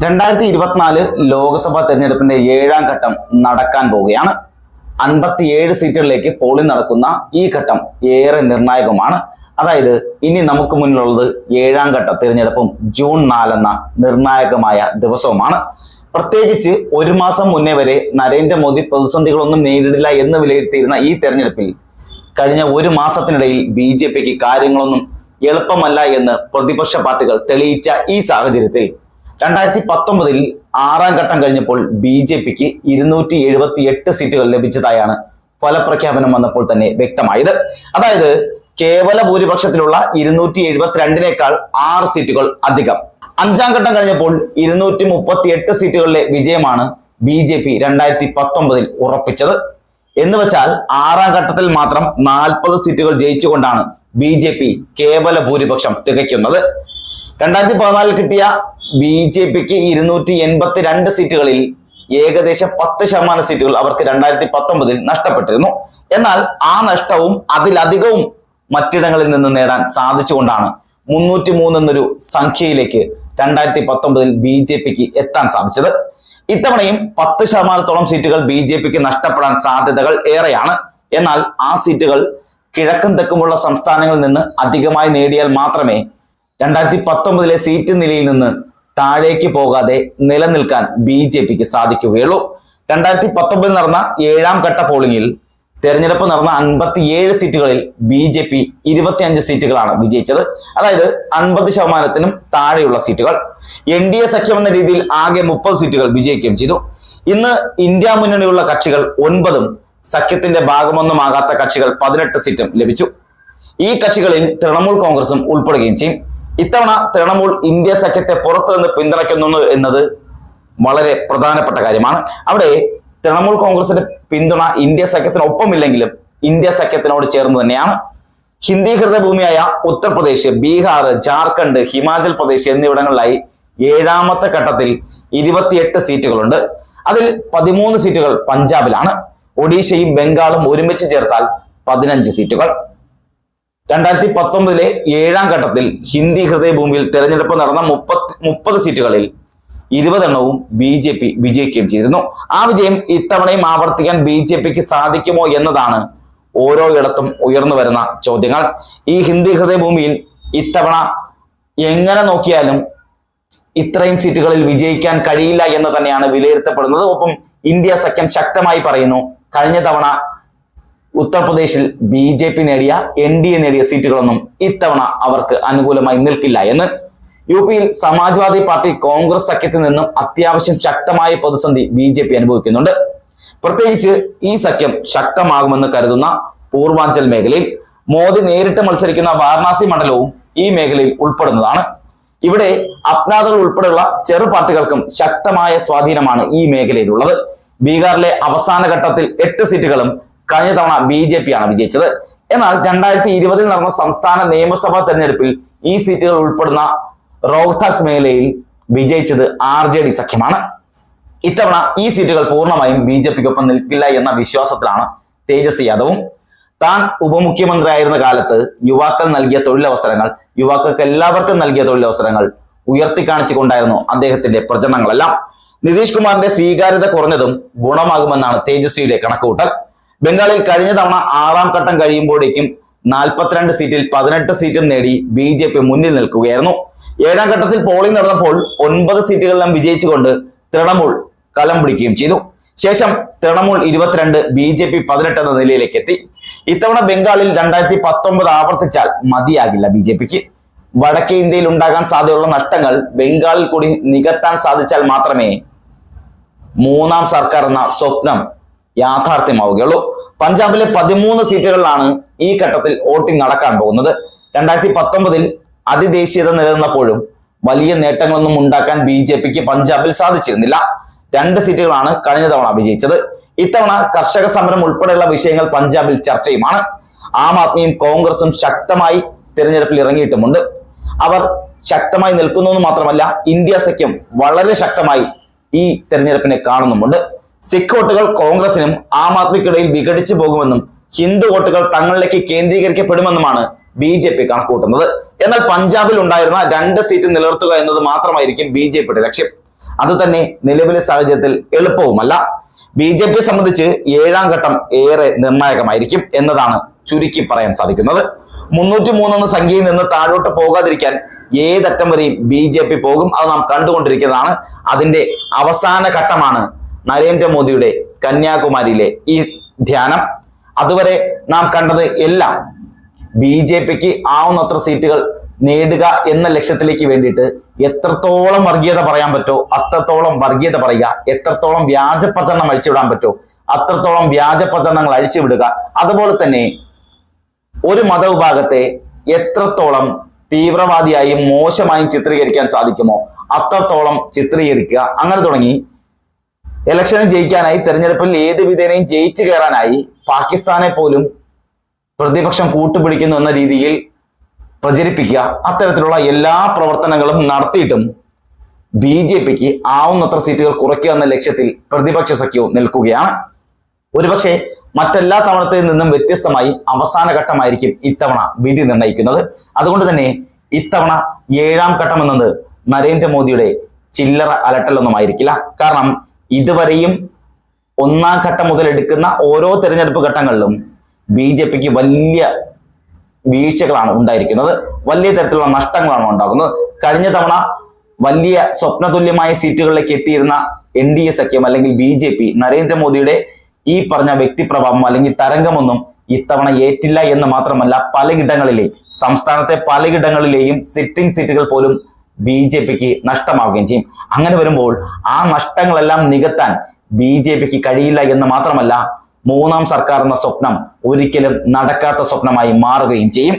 2024 ലോക്സഭാ തെരഞ്ഞെടുപ്പിന്റെ 7ാം ഘട്ടം നടക്കാൻ പോവുകയാണ്. 57 സീറ്റുകളിലേക്ക് പോളിംഗ് നടക്കുന്ന ഈ ഘട്ടം ഏറെ നിർണായകമാണ്. അതായത് ഇനി നമുക്ക് മുന്നിലുള്ളത് 7ാം ഘട്ട തിരഞ്ഞെടുപ്പും ജൂൺ 4 എന്ന നിർണായകമായ ദിവസവുമാണ്. പ്രത്യേകിച്ച് ഒരു മാസം മുന്നേ വരെ നരേന്ദ്രമോദി പ്രതിസന്ധികളൊന്നും നേരിടില്ല എന്ന് വിലയിരുത്തിയിരുന്ന ഈ തെരഞ്ഞെടുപ്പിൽ കഴിഞ്ഞ ഒരു മാസത്തിനിടയിൽ BJPക്ക് കാര്യങ്ങളൊന്നും എളുപ്പമല്ല എന്ന് പ്രതിപക്ഷ പാർട്ടികൾ തെളിയിച്ച ഈ സാഹചര്യത്തിൽ 2019 6ാം ഘട്ടം കഴിഞ്ഞപ്പോൾ BJPക്ക് 278 സീറ്റുകൾ ലഭിച്ചതായാണ് ഫലപ്രഖ്യാപനം വന്നപ്പോൾ തന്നെ വ്യക്തമായത്. അതായത് കേവല ഭൂരിപക്ഷത്തിലുള്ള 272-നേക്കാൾ 6 സീറ്റുകൾ അധികം. 5ാം ഘട്ടം കഴിഞ്ഞപ്പോൾ 238 സീറ്റുകളിലെ വിജയമാണ് BJP 2019 ഉറപ്പിച്ചത്. എന്ന് വെച്ചാൽ 6ാം ഘട്ടത്തിൽ മാത്രം 40 സീറ്റുകൾ ജയിച്ചുകൊണ്ടാണ് BJP കേവല ഭൂരിപക്ഷം തികയ്ക്കുന്നത്. 2014 കിട്ടിയ BJPക്ക് 282 സീറ്റുകളിൽ ഏകദേശം 10% സീറ്റുകൾ അവർക്ക് 2019 നഷ്ടപ്പെട്ടിരുന്നു. എന്നാൽ ആ നഷ്ടവും അതിലധികവും മറ്റിടങ്ങളിൽ നിന്ന് നേടാൻ സാധിച്ചുകൊണ്ടാണ് 303 എന്നൊരു സംഖ്യയിലേക്ക് 2019 BJPക്ക് എത്താൻ സാധിച്ചത്. ഇത്തവണയും 10%-ഓളം സീറ്റുകൾ BJPക്ക് നഷ്ടപ്പെടാൻ സാധ്യതകൾ ഏറെയാണ്. എന്നാൽ ആ സീറ്റുകൾ കിഴക്കും തെക്കുമുള്ള സംസ്ഥാനങ്ങളിൽ നിന്ന് അധികമായി നേടിയാൽ മാത്രമേ 2019 സീറ്റ് നിലയിൽ നിന്ന് താഴേക്ക് പോകാതെ നിലനിൽക്കാൻ BJPക്ക് സാധിക്കുകയുള്ളൂ. 2019 നടന്ന 7ാം ഘട്ട പോളിംഗിൽ തെരഞ്ഞെടുപ്പ് നടന്ന 57 സീറ്റുകളിൽ BJP 25 സീറ്റുകളാണ് വിജയിച്ചത്. അതായത് 50%-നും താഴെയുള്ള സീറ്റുകൾ. NDA സഖ്യം എന്ന രീതിയിൽ ആകെ 30 സീറ്റുകൾ വിജയിക്കുകയും ചെയ്തു. ഇന്ന് ഇന്ത്യ മുന്നണിയുള്ള കക്ഷികൾ 9-ഉം സഖ്യത്തിന്റെ ഭാഗമൊന്നുമാകാത്ത കക്ഷികൾ 18 സീറ്റും ലഭിച്ചു. ഈ കക്ഷികളിൽ തൃണമൂൽ കോൺഗ്രസും ഉൾപ്പെടുകയും ചെയ്യും. ഇത്തവണ തൃണമൂൽ ഇന്ത്യ സഖ്യത്തെ പുറത്തു നിന്ന് പിന്തുണയ്ക്കുന്നു എന്നത് വളരെ പ്രധാനപ്പെട്ട കാര്യമാണ്. അവിടെ തൃണമൂൽ കോൺഗ്രസിന്റെ പിന്തുണ ഇന്ത്യ സഖ്യത്തിനൊപ്പമില്ലെങ്കിലും ഇന്ത്യ സഖ്യത്തിനോട് ചേർന്ന് തന്നെയാണ്. ഹിന്ദീകൃത ഭൂമിയായ ഉത്തർപ്രദേശ്, ബീഹാർ, ജാർഖണ്ഡ്, ഹിമാചൽ പ്രദേശ് എന്നിവിടങ്ങളിലായി 7ാമത്തെ ഘട്ടത്തിൽ 28 സീറ്റുകളുണ്ട്. അതിൽ 13 സീറ്റുകൾ പഞ്ചാബിലാണ്. ഒഡീഷയും ബംഗാളും ഒരുമിച്ച് ചേർത്താൽ 15 സീറ്റുകൾ. 2019 7ാം ഘട്ടത്തിൽ ഹിന്ദി ഹൃദയഭൂമിയിൽ തെരഞ്ഞെടുപ്പ് നടന്ന 30 സീറ്റുകളിൽ 20 BJP വിജയിക്കുകയും ചെയ്തിരുന്നു. ആ വിജയം ഇത്തവണയും ആവർത്തിക്കാൻ BJPക്ക് സാധിക്കുമോ എന്നതാണ് ഓരോ ഇടത്തും ഉയർന്നു വരുന്ന ചോദ്യങ്ങൾ. ഈ ഹിന്ദി ഹൃദയഭൂമിയിൽ ഇത്തവണ എങ്ങനെ നോക്കിയാലും ഇത്രയും സീറ്റുകളിൽ വിജയിക്കാൻ കഴിയില്ല എന്ന് തന്നെയാണ് വിലയിരുത്തപ്പെടുന്നത്. ഒപ്പം ഇന്ത്യ സഖ്യം ശക്തമായി പറയുന്നു, കഴിഞ്ഞ തവണ ഉത്തർപ്രദേശിൽ BJP നേടിയ NDA നേടിയ സീറ്റുകളൊന്നും ഇത്തവണ അവർക്ക് അനുകൂലമായി നിൽക്കില്ല എന്ന്. UPയിൽ സമാജ്വാദി പാർട്ടി കോൺഗ്രസ് സഖ്യത്തിൽ നിന്നും അത്യാവശ്യം ശക്തമായ പ്രതിസന്ധി BJP അനുഭവിക്കുന്നുണ്ട്. പ്രത്യേകിച്ച് ഈ സഖ്യം ശക്തമാകുമെന്ന് കരുതുന്ന പൂർവാഞ്ചൽ മേഖലയിൽ മോദി നേരിട്ട് മത്സരിക്കുന്ന വാരണാസി മണ്ഡലവും ഈ മേഖലയിൽ ഉൾപ്പെടുന്നതാണ്. ഇവിടെ അപ്നാദൾ ഉൾപ്പെടെയുള്ള ചെറു പാർട്ടികൾക്കും ശക്തമായ സ്വാധീനമാണ് ഈ മേഖലയിലുള്ളത്. ബീഹാറിലെ അവസാന ഘട്ടത്തിൽ 8 സീറ്റുകളും കഴിഞ്ഞ തവണ BJP ആണ് വിജയിച്ചത്. എന്നാൽ 2020 നടന്ന സംസ്ഥാന നിയമസഭാ തെരഞ്ഞെടുപ്പിൽ ഈ സീറ്റുകൾ ഉൾപ്പെടുന്ന റോഹ്താസ് മേഖലയിൽ വിജയിച്ചത് RJD സഖ്യമാണ്. ഇത്തവണ ഈ സീറ്റുകൾ പൂർണ്ണമായും BJPക്കൊപ്പം നിൽക്കില്ല എന്ന വിശ്വാസത്തിലാണ് തേജസ്വി യാദവും. താൻ ഉപമുഖ്യമന്ത്രിയായിരുന്ന കാലത്ത് യുവാക്കൾക്ക് എല്ലാവർക്കും നൽകിയ തൊഴിലവസരങ്ങൾ ഉയർത്തിക്കാണിച്ചുകൊണ്ടായിരുന്നു അദ്ദേഹത്തിന്റെ പ്രചരണങ്ങളെല്ലാം. നിതീഷ് കുമാറിന്റെ സ്വീകാര്യത കുറഞ്ഞതും ഗുണമാകുമെന്നാണ് തേജസ്വിയുടെ കണക്കുകൂട്ടൽ. ബംഗാളിൽ കഴിഞ്ഞ തവണ 6ാം ഘട്ടം കഴിയുമ്പോഴേക്കും 42 സീറ്റിൽ 18 സീറ്റും നേടി BJP മുന്നിൽ നിൽക്കുകയായിരുന്നു. 7ാം ഘട്ടത്തിൽ പോളിംഗ് നടന്നപ്പോൾ 9 സീറ്റുകളിലും വിജയിച്ചുകൊണ്ട് തൃണമൂൽ കലം പിടിക്കുകയും ചെയ്തു. ശേഷം തൃണമൂൽ 22, BJP 18 എന്ന നിലയിലേക്ക് എത്തി. ഇത്തവണ ബംഗാളിൽ 2019 ആവർത്തിച്ചാൽ മതിയാകില്ല BJPക്ക്. വടക്കേ ഇന്ത്യയിൽ ഉണ്ടാകാൻ സാധ്യതയുള്ള നഷ്ടങ്ങൾ ബംഗാളിൽ കൂടി നികത്താൻ സാധിച്ചാൽ മാത്രമേ 3ാം സർക്കാർ എന്ന സ്വപ്നം യാഥാർത്ഥ്യമാവുകയുള്ളൂ. പഞ്ചാബിലെ 13 സീറ്റുകളിലാണ് ഈ ഘട്ടത്തിൽ വോട്ടിംഗ് നടക്കാൻ പോകുന്നത്. 2019 അതിദേശീയത നിലനിന്നപ്പോഴും വലിയ നേട്ടങ്ങളൊന്നും ഉണ്ടാക്കാൻ BJPക്ക് പഞ്ചാബിൽ സാധിച്ചിരുന്നില്ല. 2 സീറ്റുകളാണ് കഴിഞ്ഞ തവണ വിജയിച്ചത്. ഇത്തവണ കർഷക സമരം ഉൾപ്പെടെയുള്ള വിഷയങ്ങൾ പഞ്ചാബിൽ ചർച്ചയുമാണ്. ആം ആദ്മിയും കോൺഗ്രസും ശക്തമായി തിരഞ്ഞെടുപ്പിൽ ഇറങ്ങിയിട്ടുമുണ്ട്. അവർ ശക്തമായി നിൽക്കുന്നു എന്ന് മാത്രമല്ല, ഇന്ത്യ സഖ്യം വളരെ ശക്തമായി ഈ തെരഞ്ഞെടുപ്പിനെ കാണുന്നുമുണ്ട്. സിഖ് വോട്ടുകൾ കോൺഗ്രസിനും ആം ആദ്മിക്കിടയിൽ വിഘടിച്ചു പോകുമെന്നും ഹിന്ദു വോട്ടുകൾ തങ്ങളിലേക്ക് കേന്ദ്രീകരിക്കപ്പെടുമെന്നുമാണ് BJP കണക്കൂട്ടുന്നത്. എന്നാൽ പഞ്ചാബിൽ ഉണ്ടായിരുന്ന 2 സീറ്റ് നിലനിർത്തുക എന്നത് മാത്രമായിരിക്കും BJPയുടെ ലക്ഷ്യം. അതുതന്നെ നിലവിലെ സാഹചര്യത്തിൽ എളുപ്പവുമല്ല. BJP സംബന്ധിച്ച് 7ാം ഘട്ടം ഏറെ നിർണായകമായിരിക്കും എന്നതാണ് ചുരുക്കി പറയാൻ സാധിക്കുന്നത്. 303 എന്ന സംഖ്യയിൽ നിന്ന് താഴോട്ട് പോകാതിരിക്കാൻ ഏതറ്റം വരെയും BJP പോകും. അത് നാം കണ്ടുകൊണ്ടിരിക്കുന്നതാണ്. അതിന്റെ അവസാന ഘട്ടമാണ് നരേന്ദ്രമോദിയുടെ കന്യാകുമാരിയിലെ ഈ ധ്യാനം. അതുവരെ നാം കണ്ടത് എല്ലാം BJPക്ക് ആവുന്നത്ര സീറ്റുകൾ നേടുക എന്ന ലക്ഷ്യത്തിലേക്ക് വേണ്ടിയിട്ട് എത്രത്തോളം വർഗീയത പറയാൻ പറ്റോ അത്രത്തോളം വർഗീയത പറയുക, എത്രത്തോളം വ്യാജ പ്രചരണം അഴിച്ചുവിടാൻ പറ്റോ അത്രത്തോളം വ്യാജ പ്രചരണങ്ങൾ അഴിച്ചുവിടുക, അതുപോലെ തന്നെ ഒരു മതവിഭാഗത്തെ എത്രത്തോളം തീവ്രവാദിയായും മോശമായും ചിത്രീകരിക്കാൻ സാധിക്കുമോ അത്രത്തോളം ചിത്രീകരിക്കുക. അങ്ങനെ തുടങ്ങി ഇലക്ഷനിൽ ജയിക്കാനായി, തെരഞ്ഞെടുപ്പിൽ ഏത് വിധേനയും ജയിച്ചു കയറാനായി പാകിസ്ഥാനെ പോലും പ്രതിപക്ഷം കൂട്ടുപിടിക്കുന്നു എന്ന രീതിയിൽ പ്രചരിപ്പിക്കുക. അത്തരത്തിലുള്ള എല്ലാ പ്രവർത്തനങ്ങളും നടത്തിയിട്ടും BJPക്ക് ആവുന്നത്ര സീറ്റുകൾ കുറയ്ക്കുക എന്ന ലക്ഷ്യത്തിൽ പ്രതിപക്ഷ സഖ്യവും നിൽക്കുകയാണ്. ഒരുപക്ഷെ മറ്റെല്ലാ തവണത്തിൽ നിന്നും വ്യത്യസ്തമായി അവസാന ഘട്ടമായിരിക്കും ഇത്തവണ വിധി നിർണ്ണയിക്കുന്നത്. അതുകൊണ്ട് തന്നെ ഇത്തവണ 7ാം ഘട്ടം എന്നത് നരേന്ദ്രമോദിയുടെ ചില്ലറ അലട്ടലൊന്നുമായിരിക്കില്ല. കാരണം ഇതുവരെയും 1ാം ഘട്ടം മുതൽ എടുക്കുന്ന ഓരോ തെരഞ്ഞെടുപ്പ് ഘട്ടങ്ങളിലും BJPക്ക് വലിയ വീഴ്ചകളാണ് ഉണ്ടായിരിക്കുന്നത്, വലിയ തരത്തിലുള്ള നഷ്ടങ്ങളാണ് ഉണ്ടാകുന്നത്. കഴിഞ്ഞ തവണ വലിയ സ്വപ്നതുല്യമായ സീറ്റുകളിലേക്ക് എത്തിയിരുന്ന NDA സഖ്യം അല്ലെങ്കിൽ BJP നരേന്ദ്രമോദിയുടെ ഈ പറഞ്ഞ വ്യക്തിപ്രഭാവം അല്ലെങ്കിൽ തരംഗമൊന്നും ഇത്തവണ ഏറ്റില്ല എന്ന് മാത്രമല്ല, പലയിടങ്ങളിലെയും സംസ്ഥാനത്തെ പലയിടങ്ങളിലെയും സിറ്റിംഗ് സീറ്റുകൾ പോലും BJPക്ക് നഷ്ടമാവുകയും ചെയ്യും. അങ്ങനെ വരുമ്പോൾ ആ നഷ്ടങ്ങളെല്ലാം നികത്താൻ BJPക്ക് കഴിയില്ല എന്ന് മാത്രമല്ല, 3ാം സർക്കാർ എന്ന സ്വപ്നം ഒരിക്കലും നടക്കാത്ത സ്വപ്നമായി മാറുകയും ചെയ്യും.